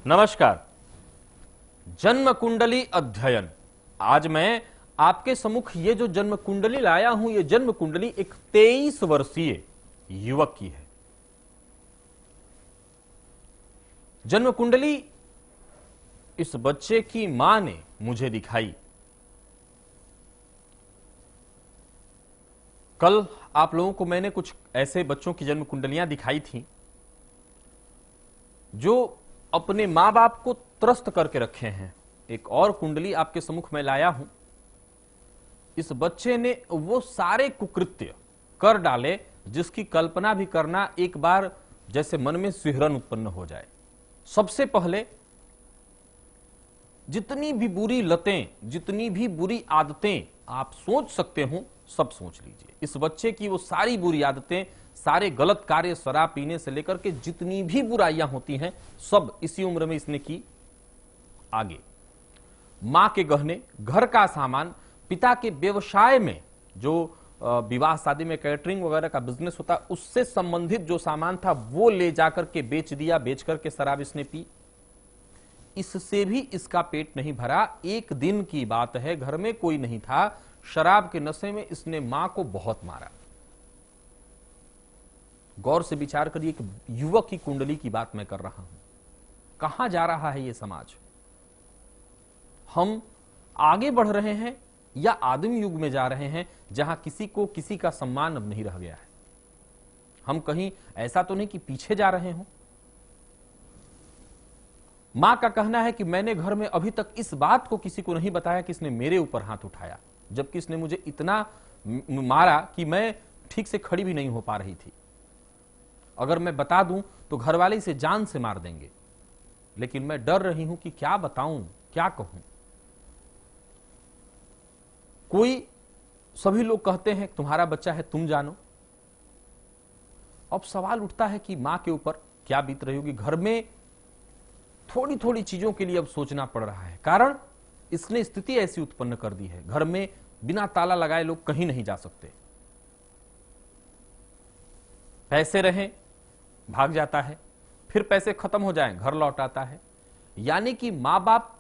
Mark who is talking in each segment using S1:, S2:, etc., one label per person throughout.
S1: नमस्कार। जन्म कुंडली अध्ययन। आज मैं आपके सम्मुख ये जो जन्म कुंडली लाया हूं, ये जन्म कुंडली एक 23 वर्षीय युवक की है। जन्म कुंडली इस बच्चे की मां ने मुझे दिखाई। कल आप लोगों को मैंने कुछ ऐसे बच्चों की जन्म कुंडलियां दिखाई थी जो अपने मां बाप को त्रस्त करके रखे हैं। एक और कुंडली आपके सम्मुख में लाया हूं। इस बच्चे ने वो सारे कुकृत्य कर डाले जिसकी कल्पना भी करना एक बार जैसे मन में सिहरन उत्पन्न हो जाए। सबसे पहले जितनी भी बुरी लतें, जितनी भी बुरी आदतें आप सोच सकते हो, सब सोच लीजिए। इस बच्चे की वो सारी बुरी आदतें, सारे गलत कार्य, शराब पीने से लेकर के जितनी भी बुराइयां होती हैं, सब इसी उम्र में इसने की। आगे मां के गहने, घर का सामान, पिता के व्यवसाय में जो विवाह शादी में कैटरिंग वगैरह का बिजनेस होता, उससे संबंधित जो सामान था वो ले जाकर के बेच दिया। बेच करके शराब इसने पी। इससे भी इसका पेट नहीं भरा। एक दिन की बात है, घर में कोई नहीं था, शराब के नशे में इसने मां को बहुत मारा। गौर से विचार करिए, एक युवक की कुंडली की बात मैं कर रहा हूं। कहां जा रहा है ये समाज? हम आगे बढ़ रहे हैं या आदिम युग में जा रहे हैं जहां किसी को किसी का सम्मान अब नहीं रह गया है? हम कहीं ऐसा तो नहीं कि पीछे जा रहे हो? मां का कहना है कि मैंने घर में अभी तक इस बात को किसी को नहीं बताया कि इसने मेरे ऊपर हाथ उठाया, जबकि इसने मुझे इतना मारा कि मैं ठीक से खड़ी भी नहीं हो पा रही थी। अगर मैं बता दूं तो घर वाले इसे जान से मार देंगे, लेकिन मैं डर रही हूं कि क्या बताऊं, क्या कहूं। सभी लोग कहते हैं तुम्हारा बच्चा है, तुम जानो। अब सवाल उठता है कि मां के ऊपर क्या बीत रही होगी। घर में थोड़ी थोड़ी चीजों के लिए अब सोचना पड़ रहा है, कारण इसने स्थिति ऐसी उत्पन्न कर दी है। घर में बिना ताला लगाए लोग कहीं नहीं जा सकते। पैसे रहें भाग जाता है, फिर पैसे खत्म हो जाएं घर लौट आता है। यानी कि मां बाप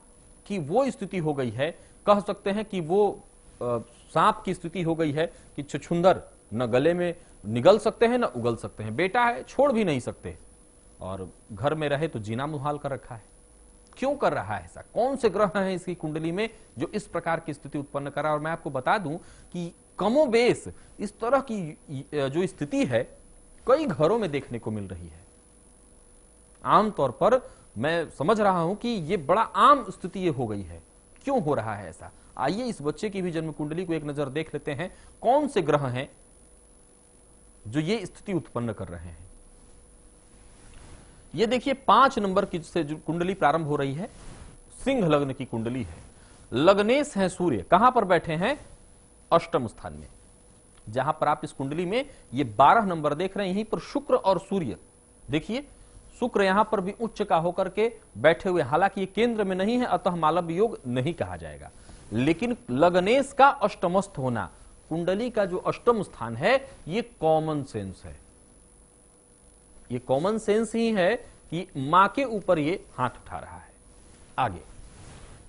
S1: की वो स्थिति हो गई है, कह सकते हैं कि वो सांप की स्थिति हो गई है कि छुछुंदर न गले में निगल सकते हैं न उगल सकते हैं। बेटा है, छोड़ भी नहीं सकते, और घर में रहे तो जीना मुहाल कर रखा है। क्यों कर रहा है ऐसा? कौन से ग्रह हैं इसकी कुंडली में जो इस प्रकार की स्थिति उत्पन्न कर रहा है? और मैं आपको बता दूं कि कमोबेश इस तरह की जो स्थिति है कई घरों में देखने को मिल रही है। आमतौर पर मैं समझ रहा हूं कि यह बड़ा आम स्थिति ये हो गई है। क्यों हो रहा है ऐसा? आइए इस बच्चे की भी जन्म कुंडली को एक नजर देख लेते हैं। कौन से ग्रह हैं जो ये स्थिति उत्पन्न कर रहे हैं? ये देखिए 5 नंबर की से जो कुंडली प्रारंभ हो रही है, सिंह लग्न की कुंडली है। लग्नेश है सूर्य, कहां पर बैठे हैं? अष्टम स्थान में। जहां पर आप इस कुंडली में ये 12 नंबर देख रहे हैं, यहीं पर शुक्र और सूर्य देखिए। शुक्र यहां पर भी उच्च का होकर के बैठे हुए, हालांकि ये केंद्र में नहीं है, अतः मालव योग नहीं कहा जाएगा, लेकिन लग्नेश का अष्टमस्थ होना, कुंडली का जो अष्टम स्थान है, ये कॉमन सेंस है। ये कॉमन सेंस ही है कि मां के ऊपर ये हाथ उठा रहा है। आगे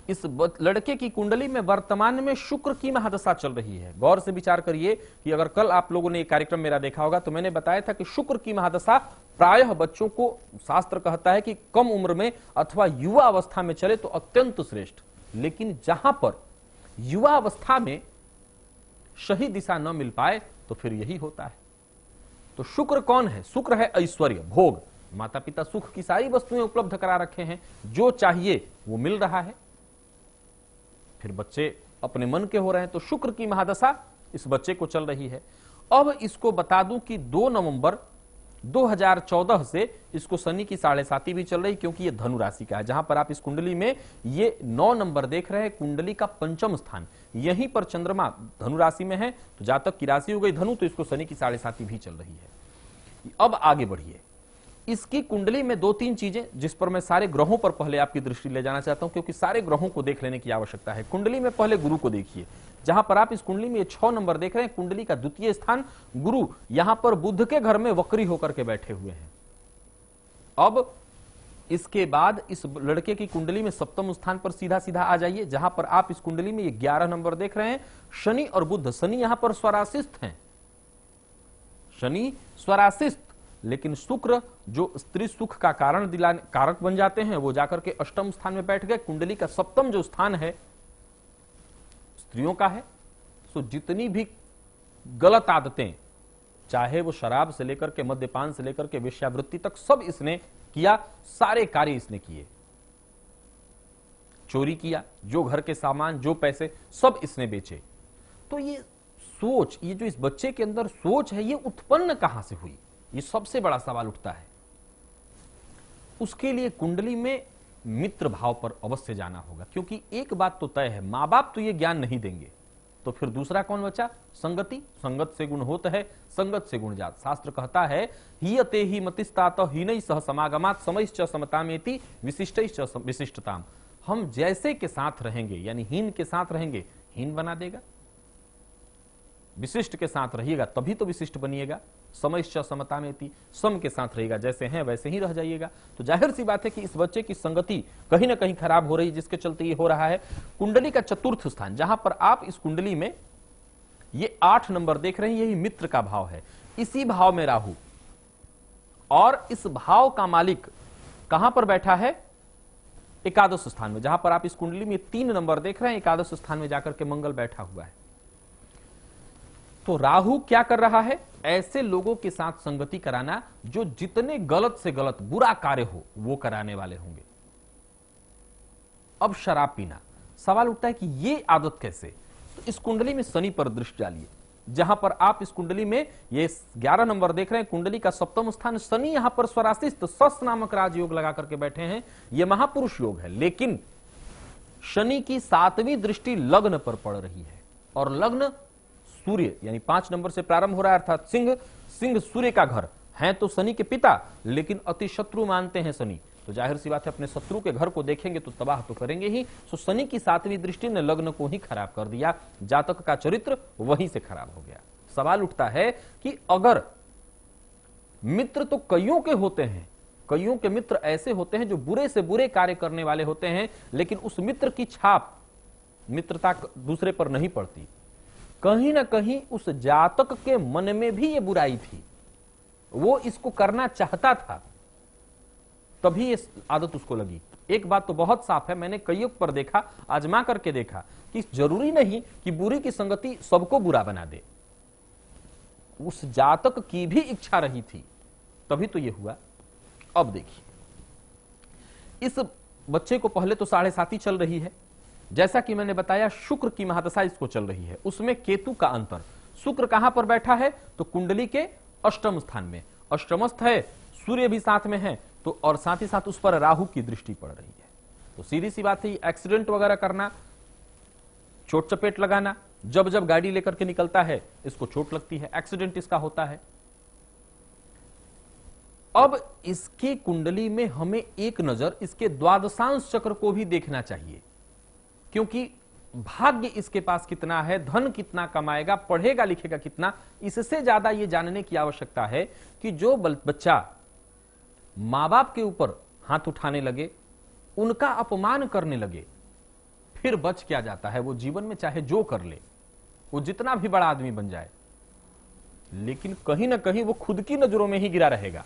S1: इस लड़के की कुंडली में वर्तमान में शुक्र की महादशा चल रही है। गौर से विचार करिए कि अगर कल आप लोगों ने ये कार्यक्रम मेरा देखा होगा तो मैंने बताया था कि शुक्र की महादशा प्रायः बच्चों को, शास्त्र कहता है कि कम उम्र में अथवा युवा अवस्था में चले तो अत्यंत श्रेष्ठ। लेकिन जहां पर युवा अवस्था में सही दिशा न मिल पाए तो फिर यही होता है। तो शुक्र कौन है? शुक्र है ऐश्वर्य, भोग। माता पिता सुख की सारी वस्तुएं उपलब्ध करा रखे हैं, जो चाहिए वो मिल रहा है, फिर बच्चे अपने मन के हो रहे हैं। तो शुक्र की महादशा इस बच्चे को चल रही है। अब इसको बता दूं कि 2 नवंबर 2014 से इसको शनि की 7.5 भी चल रही, क्योंकि ये धनु राशि का है। जहां पर आप इस कुंडली में ये 9 नंबर देख रहे हैं, कुंडली का पंचम स्थान, यहीं पर चंद्रमा धनु राशि में है। तो जातक की राशि हो गई धनु, तो इसको शनि की 7.5 भी चल रही है। अब आगे बढ़िए। इसकी कुंडली में 2-3 चीजें जिस पर मैं सारे ग्रहों पर पहले आपकी दृष्टि ले जाना चाहता हूं, क्योंकि सारे ग्रहों को देख लेने की आवश्यकता है। कुंडली में पहले गुरु को देखिए। जहां पर आप इस कुंडली में 6 नंबर देख रहे हैं, कुंडली का द्वितीय स्थान गुरु, यहां पर बुध के घर में वक्री होकर के बैठे हुए हैं। अब इसके बाद इस लड़के की कुंडली में सप्तम स्थान पर सीधा सीधा आ जाइए, जहां पर आप इस कुंडली में ये 11 नंबर देख रहे हैं, शनि और बुध। शनि यहां पर स्वराशिस्थ हैं, शनि स्वराशिस्थ, लेकिन शुक्र जो स्त्री सुख का कारण दिलाने कारक बन जाते हैं, वो जाकर के अष्टम स्थान में बैठ गए। कुंडली का सप्तम जो स्थान है स्त्रियों का है। सो जितनी भी गलत आदतें, चाहे वो शराब से लेकर के मद्यपान से लेकर के वेश्यावृत्ति तक, सब इसने किया, सारे कार्य इसने किए। चोरी किया, जो घर के सामान, जो पैसे, सब इसने बेचे। तो ये सोच, ये जो इस बच्चे के अंदर सोच है, ये उत्पन्न कहां से हुई, ये सबसे बड़ा सवाल उठता है। उसके लिए कुंडली में मित्र भाव पर अवश्य जाना होगा, क्योंकि एक बात तो तय है, मां बाप तो ये ज्ञान नहीं देंगे, तो फिर दूसरा कौन बचा? संगति। संगत से गुण होता है, संगत से गुण जात। शास्त्र कहता है हीयते ही मतिस्तात हीनई सह समागमात समैश्च समतामेति विशिष्टैश्च विशिष्टताम। हम जैसे के साथ रहेंगे, यानी हीन के साथ रहेंगे, हीन बना देगा। विशिष्ट के साथ रहिएगा तभी तो विशिष्ट बनिएगा। समैश्च समतामेति, सम के साथ रहेगा, जैसे हैं वैसे ही रह जाइएगा। तो जाहिर सी बात है कि इस बच्चे की संगति कहीं ना कहीं खराब हो रही है, जिसके चलते ये हो रहा है। कुंडली का चतुर्थ स्थान, जहां पर आप इस कुंडली में ये 8 नंबर देख रहे हैं, यही मित्र का भाव है। इसी भाव में राहु, और इस भाव का मालिक कहां पर बैठा है? एकादश स्थान में। जहां पर आप इस कुंडली में 3 नंबर देख रहे हैं, एकादश स्थान में जाकर के मंगल बैठा हुआ है। तो राहु क्या कर रहा है? ऐसे लोगों के साथ संगति कराना जो जितने गलत से गलत बुरा कार्य हो वो कराने वाले होंगे। अब शराब पीना, सवाल उठता है कि ये आदत कैसे? तो इस कुंडली में शनि पर दृष्टि डालिए, जहां पर आप इस कुंडली में ये 11 नंबर देख रहे हैं, कुंडली का सप्तम स्थान, शनि यहां पर स्वराशिस्थ सस नामक राजयोग लगा करके बैठे हैं। यह महापुरुष योग है, लेकिन शनि की 7वीं दृष्टि लग्न पर पड़ रही है, और लग्न सूर्य यानी 5 नंबर से प्रारंभ हो रहा है, अर्थात सिंह। सिंह सूर्य का घर है तो शनि के पिता, लेकिन अति शत्रु मानते हैं शनि। तो जाहिर सी बात है, अपने शत्रु के घर को देखेंगे तो तबाह तो करेंगे ही। सो शनि की 7वीं दृष्टि ने लग्न को ही खराब कर दिया, जातक का चरित्र वहीं से खराब हो गया। सवाल उठता है कि अगर मित्र तो कईयों के होते हैं, कईयों के मित्र ऐसे होते हैं जो बुरे से बुरे कार्य करने वाले होते हैं, लेकिन उस मित्र की छाप मित्रता दूसरे पर नहीं पड़ती। कहीं ना कहीं उस जातक के मन में भी ये बुराई थी, वो इसको करना चाहता था, तभी ये आदत उसको लगी। एक बात तो बहुत साफ है, मैंने कईयों पर देखा, आजमा करके देखा, कि जरूरी नहीं कि बुरी की संगति सबको बुरा बना दे। उस जातक की भी इच्छा रही थी, तभी तो ये हुआ। अब देखिए, इस बच्चे को पहले तो 7.5 चल रही है, जैसा कि मैंने बताया शुक्र की महादशा इसको चल रही है, उसमें केतु का अंतर। शुक्र कहां पर बैठा है? तो कुंडली के अष्टम स्थान में, अष्टमस्थ है, सूर्य भी साथ में है, तो और साथ ही साथ उस पर राहु की दृष्टि पड़ रही है। तो सीधी सी बात है, एक्सीडेंट वगैरह करना, चोट चपेट लगाना, जब जब गाड़ी लेकर के निकलता है इसको चोट लगती है, एक्सीडेंट इसका होता है। अब इसकी कुंडली में हमें एक नजर इसके द्वादशांश चक्र को भी देखना चाहिए, क्योंकि भाग्य इसके पास कितना है, धन कितना कमाएगा, पढ़ेगा लिखेगा कितना, इससे ज्यादा यह जानने की आवश्यकता है कि जो बच्चा मां बाप के ऊपर हाथ उठाने लगे, उनका अपमान करने लगे, फिर बच क्या जाता है? वो जीवन में चाहे जो कर ले, वो जितना भी बड़ा आदमी बन जाए, लेकिन कहीं ना कहीं वो खुद की नजरों में ही गिरा रहेगा।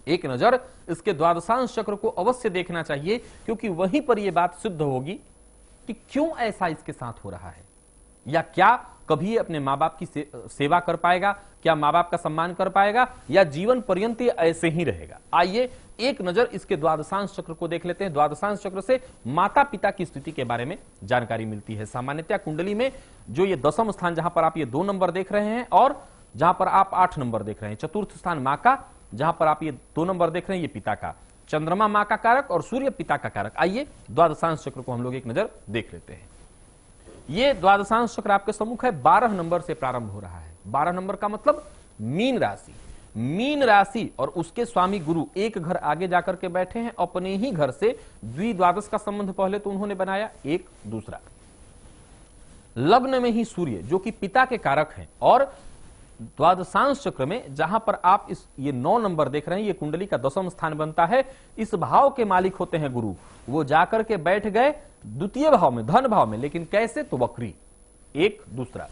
S1: एक नजर इसके द्वादशांश चक्र को अवश्य देखना चाहिए, क्योंकि वहीं पर यह बात सिद्ध होगी कि क्यों ऐसा इसके साथ हो रहा है, या क्या कभी अपने मां बाप की सेवा कर पाएगा, क्या मां बाप का सम्मान कर पाएगा, या जीवन पर्यंत ये ऐसे ही रहेगा। आइए एक नजर इसके द्वादशांश चक्र को देख लेते हैं। द्वादशांश चक्र से माता पिता की स्थिति के बारे में जानकारी मिलती है। सामान्यतः कुंडली में जो ये 10वां स्थान, जहां पर आप ये 2 नंबर देख रहे हैं, और जहां पर आप 8 नंबर देख रहे हैं, चतुर्थ स्थान मां का, जहां पर आप ये 2 नंबर देख रहे हैं, ये पिता का। चंद्रमा मां का कारक और सूर्य पिता का कारक। आइए द्वादशांश चक्र को हम लोग एक नजर देख लेते हैं। ये द्वादशांश चक्र आपके सम्मुख है, 12 नंबर से प्रारंभ हो रहा है। 12 नंबर का मतलब मीन राशि। मीन राशि और उसके स्वामी गुरु एक घर आगे जाकर के बैठे हैं, अपने ही घर से द्विद्वादश का संबंध पहले तो उन्होंने बनाया, एक दूसरा। लग्न में ही सूर्य जो कि पिता के कारक हैं, और द्वादशांश चक्र में जहां पर आप ये 9 नंबर देख रहे हैं, ये कुंडली का 10वां स्थान बनता है। इस भाव के मालिक होते हैं गुरु। वो जाकर के बैठ गए द्वितीय भाव में, धन भाव में, लेकिन कैसे? तो वक्री। एक दूसरा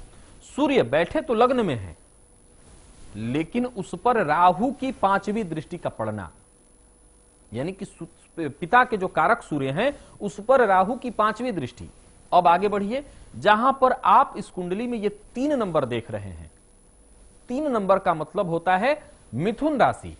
S1: सूर्य बैठे तो लग्न में है, लेकिन उस पर राहु की 5वीं दृष्टि का पड़ना, यानी कि पिता के जो कारक सूर्य हैं उस पर राहु की 5वीं दृष्टि। अब आगे बढ़िए, जहां पर आप इस कुंडली में ये 3 नंबर देख रहे हैं, 3 नंबर का मतलब होता है मिथुन राशि।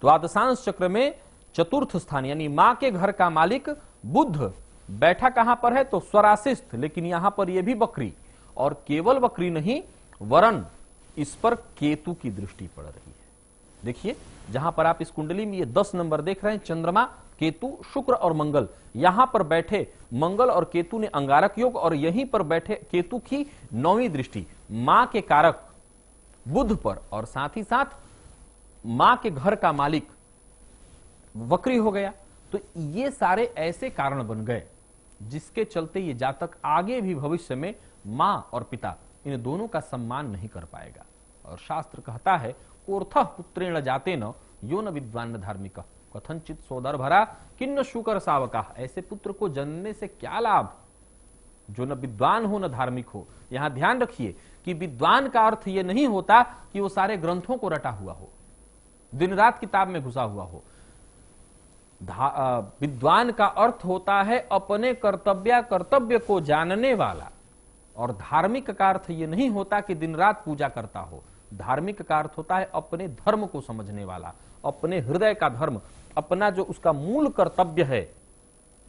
S1: द्वादशांश चक्र में चतुर्थ स्थान यानी मां के घर का मालिक बुध बैठा कहां पर है? तो स्वराशिस्थ, लेकिन यहां पर यह भी वक्री, और केवल वक्री नहीं वरन इस पर केतु की दृष्टि पड़ रही है। देखिए, जहां पर आप इस कुंडली में ये 10 नंबर देख रहे हैं, चंद्रमा, केतु, शुक्र और मंगल, यहां पर बैठे मंगल और केतु ने अंगारक योग, और यहीं पर बैठे केतु की 9वीं दृष्टि मां के कारक बुध पर, और साथ ही साथ मां के घर का मालिक वक्री हो गया। तो ये सारे ऐसे कारण बन गए जिसके चलते ये जातक आगे भी भविष्य में मां और पिता इन दोनों का सम्मान नहीं कर पाएगा। और शास्त्र कहता है, कोर्थः पुत्रेण जाते न यो न विद्वान धार्मिक कथनचित सोदर भरा किन्न शुकर सावका। ऐसे पुत्र को जन्मने से क्या लाभ जो न विद्वान हो न धार्मिक हो। यहां ध्यान रखिए कि विद्वान का अर्थ यह नहीं होता कि वो सारे ग्रंथों को रटा हुआ हो, दिन रात किताब में घुसा हुआ हो। विद्वान का अर्थ होता है अपने कर्तव्य को जानने वाला, और धार्मिक का अर्थ यह नहीं होता कि दिन रात पूजा करता हो। धार्मिक का अर्थ होता है अपने धर्म को समझने वाला, अपने हृदय का धर्म, अपना जो उसका मूल कर्तव्य है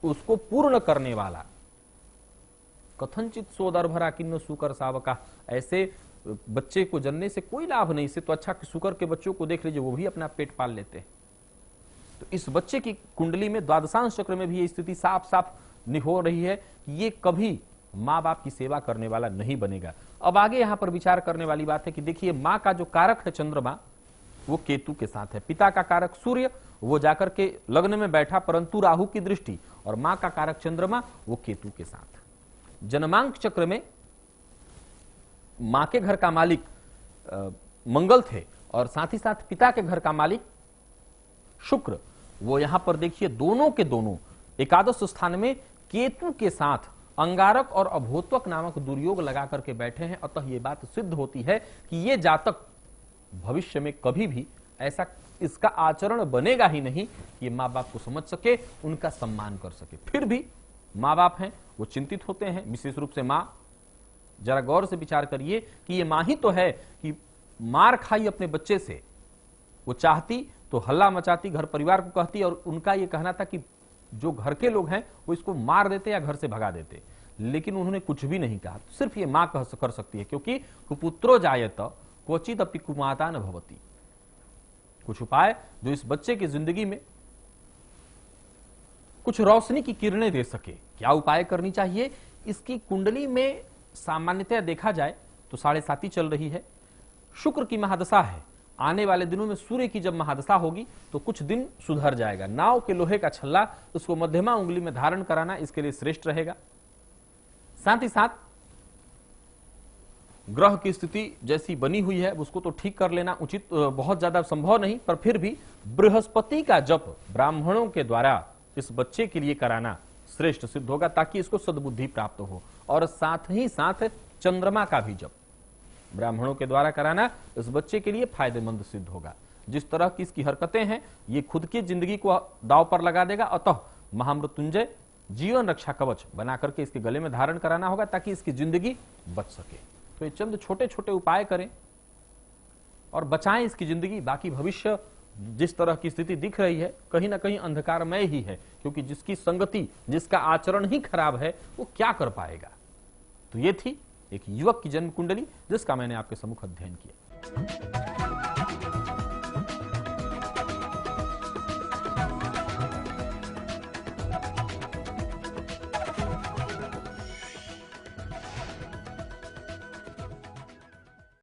S1: उसको पूर्ण करने वाला। कथनचित सोदर भरा किन्न सुकर सावका। ऐसे बच्चे को जन्मने से कोई लाभ नहीं, इससे तो अच्छा कि सुकर के बच्चों को देख लीजिए, वो भी अपना पेट पाल लेते हैं। तो इस बच्चे की कुंडली में द्वादशांश चक्र में भी ये स्थिति साफ साफ हो रही है कि ये कभी माँ बाप की सेवा करने वाला नहीं बनेगा। अब आगे यहां पर विचार करने वाली बात है कि देखिए, मां का जो कारक है चंद्रमा वो केतु के साथ है, पिता का कारक सूर्य वो जाकर के लग्न में बैठा परंतु राहु की दृष्टि, और मां का कारक चंद्रमा वो केतु के साथ। जन्मांक चक्र में मां के घर का मालिक मंगल थे, और साथ ही साथ पिता के घर का मालिक शुक्र, वो यहां पर देखिए दोनों के दोनों एकादश स्थान में केतु के साथ अंगारक और अभोत्वक नामक दुर्योग लगा करके बैठे हैं। अतः यह बात सिद्ध होती है कि ये जातक भविष्य में कभी भी ऐसा इसका आचरण बनेगा ही नहीं कि माँ बाप को समझ सके, उनका सम्मान कर सके। फिर भी माँ बाप हैं वो चिंतित होते हैं, विशेष रूप से माँ। जरा गौर से विचार करिए कि ये माँ ही तो है कि मार खाई अपने बच्चे से, वो चाहती तो हल्ला मचाती, घर परिवार को कहती, और उनका ये कहना था कि जो घर के लोग हैं वो इसको मार देते या घर से भगा देते, लेकिन उन्होंने कुछ भी नहीं कहा। सिर्फ ये मां कर सकती है, क्योंकि कुपुत्रो जायत क्वचित अपि कुमाता न भवति। कुछ उपाय जो इस बच्चे की जिंदगी में कुछ रोशनी की किरणें दे सके। क्या उपाय करनी चाहिए? इसकी कुंडली में सामान्यतः देखा जाए तो 7.5 चल रही है, शुक्र की महादशा है। आने वाले दिनों में सूर्य की जब महादशा होगी तो कुछ दिन सुधर जाएगा। नाव के लोहे का छल्ला उसको मध्यमा उंगली में धारण कराना इसके लिए श्रेष्ठ रहेगा। साथ ही साथ ग्रह की स्थिति जैसी बनी हुई है उसको तो ठीक कर लेना उचित, बहुत ज्यादा संभव नहीं, पर फिर भी बृहस्पति का जप ब्राह्मणों के द्वारा इस बच्चे के लिए कराना श्रेष्ठ सिद्ध होगा, ताकि इसको सद्बुद्धि प्राप्त हो। और साथ ही साथ चंद्रमा का भी जप ब्राह्मणों के द्वारा कराना इस बच्चे के लिए फायदेमंद सिद्ध होगा। जिस तरह की इसकी हरकतें हैं ये खुद की जिंदगी को दांव पर लगा देगा। अतः महामृत्युंजय जीवन रक्षा कवच बना करके इसके गले में धारण कराना होगा, ताकि इसकी जिंदगी बच सके। तो ये चंद छोटे छोटे उपाय करें और बचाएं इसकी जिंदगी। बाकी भविष्य जिस तरह की स्थिति दिख रही है कहीं ना कहीं अंधकारमय ही है, क्योंकि जिसकी संगति, जिसका आचरण ही खराब है वो क्या कर पाएगा। तो ये थी एक युवक की जन्म कुंडली जिसका मैंने आपके सम्मुख अध्ययन किया।